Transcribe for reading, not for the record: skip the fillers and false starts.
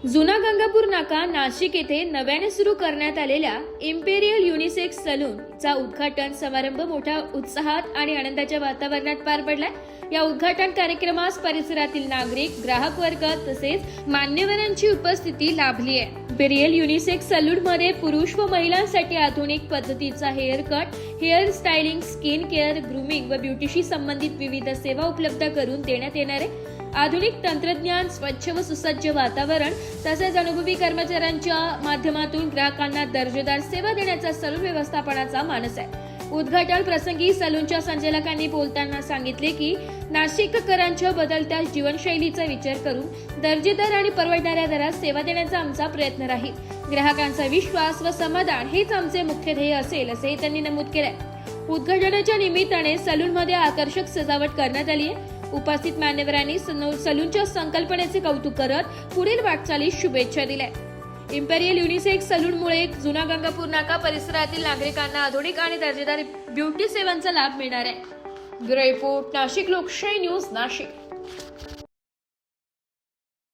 जुना गंगापूर नाका नाशिक येथे नव्याने सुरू करण्यात आलेल्या इम्पेरियल युनिसेक्स सलूनचा उद्घाटन समारंभ मोठ्या उत्साहात आणि आनंदाच्या वातावरणात पार पडलाय। या उद्घाटन कार्यक्रमास परिसरातील नागरिक, ग्राहक वर्ग तसेच मान्यवरांची उपस्थिती लाभली आहे। इम्पेरियल युनिसेक्स सलून मध्ये पुरुष व महिलांसाठी आधुनिक पद्धतीचा hair cut, hair styling, skin care, grooming व ब्युटीशी संबंधित विविध सेवा उपलब्ध करून देण्यात येणार आहे। आधुनिक तंत्रज्ञान, स्वच्छ व सुसज्ज वातावरण तसेच अनुभवी कर्मचाऱ्यांच्या माध्यमातून ग्राहकांना दर्जेदार सेवा देण्याचा सलून व्यवस्थापनाचा मानस आहे। उद्घाटन प्रसंगी सलूनच्या संचालकांनी बोलताना सांगितले की नाशिककरांच्या बदलत्या जीवनशैलीचा विचार करून दर्जेदार आणि परवडणाऱ्या दरात सेवा देण्याचा आमचा प्रयत्न राहील। ग्राहकांचा विश्वास व समाधान हेच आमचे मुख्य ध्येय असेल असेही त्यांनी नमूद केले। उद्घाटनाच्या निमित्ताने सलूनमध्ये आकर्षक सजावट करण्यात आली आहे। उपस्थित मान्यवरांनी सलूनच्या संकल्पनेचे कौतुक करत पुढील वाटचालीस शुभेच्छा दिल्या। इम्पेरियल युनिसेक्स सलूनमुळे जुना गंगापूर नाका परिसरातील नागरिकांना आधुनिक आणि दर्जेदार ब्युटी सेवांचा लाभ मिळणार आहे। ब्युरो रिपोर्ट, नाशिक लोकशाही न्यूज, नाशिक।